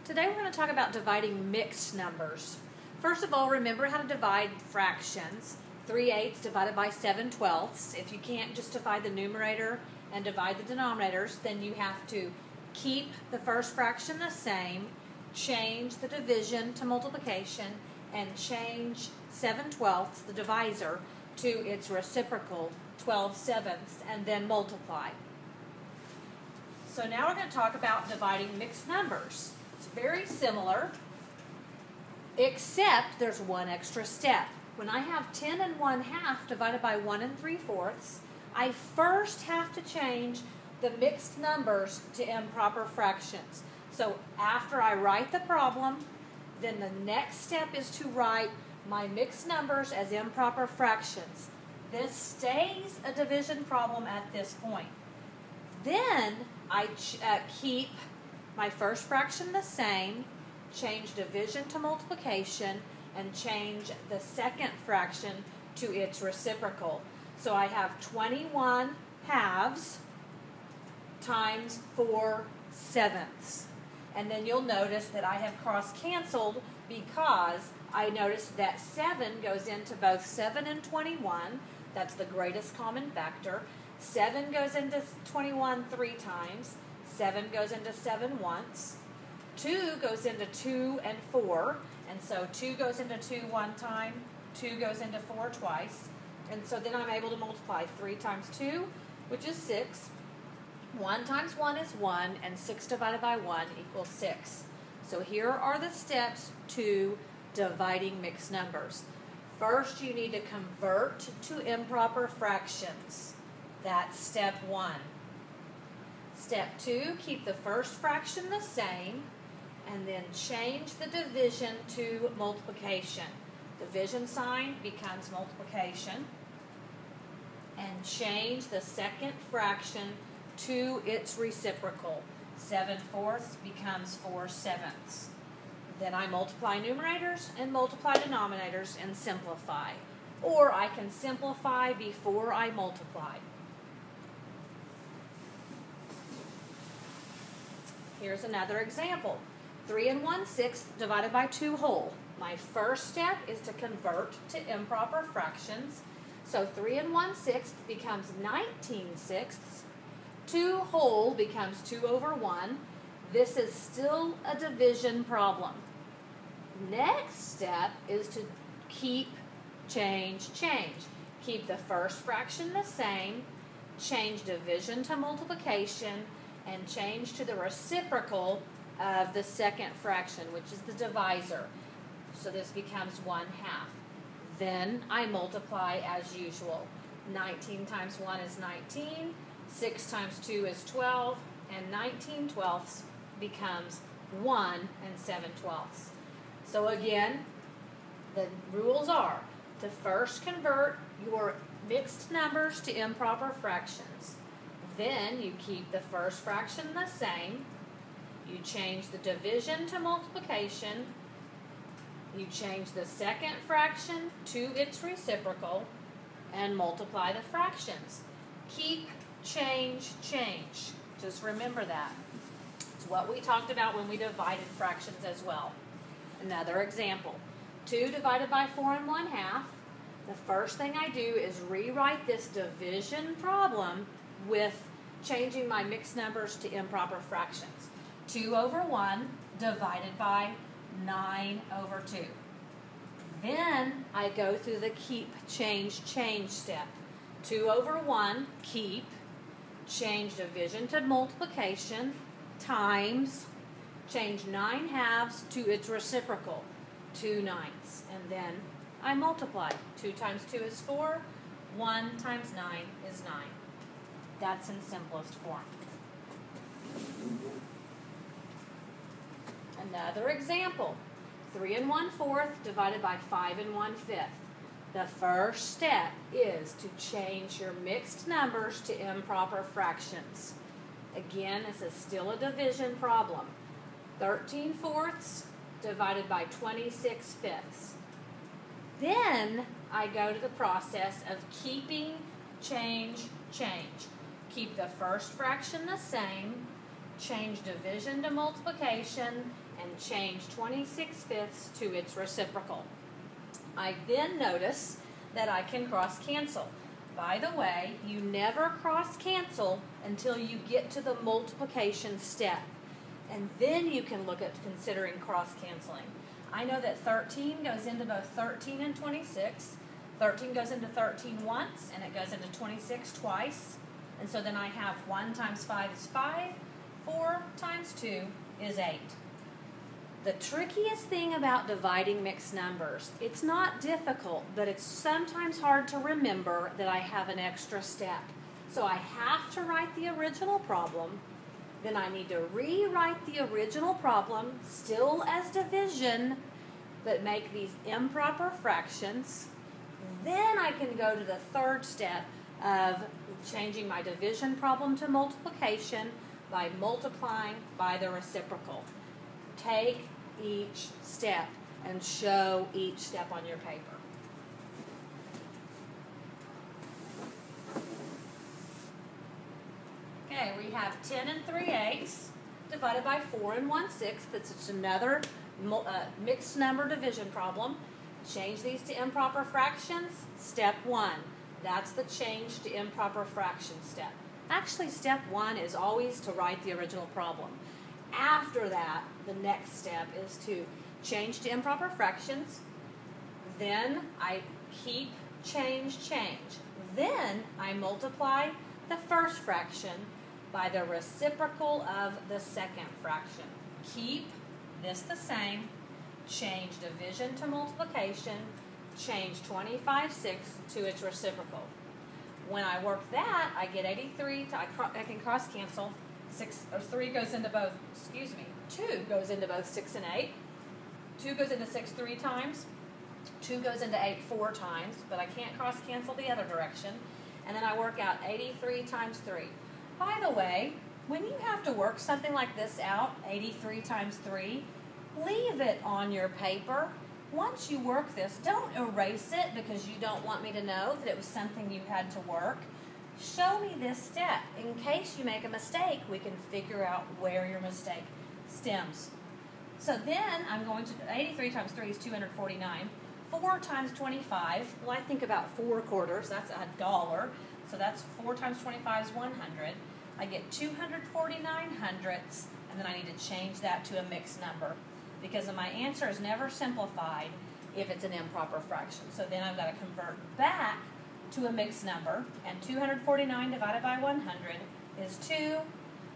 Today we're going to talk about dividing mixed numbers. First of all, remember how to divide fractions. 3/8 divided by 7/12. If you can't just divide the numerator and divide the denominators, then you have to keep the first fraction the same, change the division to multiplication, and change 7/12, the divisor, to its reciprocal, 12/7, and then multiply. So now we're going to talk about dividing mixed numbers. It's very similar, except there's one extra step. When I have 10 1/2 divided by 1 3/4, I first have to change the mixed numbers to improper fractions. So after I write the problem, then the next step is to write my mixed numbers as improper fractions. This stays a division problem at this point. Then I keep my first fraction the same, change division to multiplication, and change the second fraction to its reciprocal. So I have 21 halves times 4/7. And then you'll notice that I have cross-canceled because I noticed that 7 goes into both 7 and 21. That's the greatest common factor. 7 goes into 21 3 times. 7 goes into 7 once. 2 goes into 2 and 4. And so 2 goes into 2 one time. 2 goes into 4 twice. And so then I'm able to multiply 3 times 2, which is 6. 1 times 1 is 1, and 6 divided by 1 equals 6. So here are the steps to dividing mixed numbers. First, you need to convert to improper fractions. That's step 1. Step 2, keep the first fraction the same, and then change the division to multiplication. Division sign becomes multiplication, and change the second fraction to its reciprocal. 7/4 becomes 4/7. Then I multiply numerators and multiply denominators and simplify. Or I can simplify before I multiply. Here's another example. 3 1/6 divided by 2 whole. My first step is to convert to improper fractions. So 3 1/6 becomes 19/6. 2 whole becomes 2/1. This is still a division problem. Next step is to keep, change. Keep the first fraction the same, change division to multiplication, and change to the reciprocal of the second fraction, which is the divisor. So this becomes 1/2. Then I multiply as usual. 19 times 1 is 19. 6 times 2 is 12, and 19/12 becomes 1 7/12. So again, the rules are to first convert your mixed numbers to improper fractions. Then you keep the first fraction the same. You change the division to multiplication. You change the second fraction to its reciprocal, and multiply the fractions. Keep, change. Just remember that. It's what we talked about when we divided fractions as well. Another example. 2 divided by 4 1/2. The first thing I do is rewrite this division problem with changing my mixed numbers to improper fractions. 2/1 divided by 9/2. Then I go through the keep, change step. 2/1, keep, change division to multiplication, times, change 9 halves to its reciprocal, 2 9s, and then I multiply. 2 times 2 is 4, 1 times 9 is 9. That's in simplest form. Another example. 3 1/4 divided by 5 1/5. The first step is to change your mixed numbers to improper fractions. Again, this is still a division problem. 13/4 divided by 26/5. Then I go to the process of keeping, change. Keep the first fraction the same, change division to multiplication, and change 26/5 to its reciprocal. I then notice that I can cross cancel. By the way, you never cross cancel until you get to the multiplication step. And then you can look at considering cross canceling. I know that 13 goes into both 13 and 26. 13 goes into 13 once, and it goes into 26 twice. And so then I have 1 times 5 is 5. 4 times 2 is 8. The trickiest thing about dividing mixed numbers, it's not difficult, but it's sometimes hard to remember that I have an extra step. So I have to write the original problem, then I need to rewrite the original problem, still as division, but make these improper fractions. Then I can go to the third step of changing my division problem to multiplication by multiplying by the reciprocal. Take each step and show each step on your paper. Okay, we have 10 3/8 divided by 4 1/6. That's just another mixed number division problem. Change these to improper fractions. Step 1. That's the change to improper fraction step. Actually, step 1 is always to write the original problem. After that, the next step is to change to improper fractions. Then I keep, change. Then I multiply the first fraction by the reciprocal of the second fraction. Keep this the same, change division to multiplication, change 25/6 to its reciprocal. When I work that, I get 83, I can cross cancel. 2 goes into both 6 and 8. 2 goes into 6 3 times. 2 goes into 8 4 times, but I can't cross cancel the other direction. And then I work out 83 times 3. By the way, when you have to work something like this out, 83 times 3, leave it on your paper. Once you work this, don't erase it because you don't want me to know that it was something you had to work. Show me this step. In case you make a mistake, we can figure out where your mistake stems. So then I'm going to, 83 times 3 is 249. 4 times 25, well, I think about 4 quarters. That's $1. So that's 4 times 25 is 100. I get 249 hundredths, and then I need to change that to a mixed number because my answer is never simplified if it's an improper fraction. So then I've got to convert back to a mixed number, and 249 divided by 100 is 2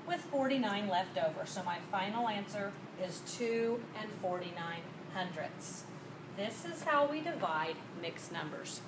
with 49 left over. So my final answer is 2 49 hundredths. This is how we divide mixed numbers.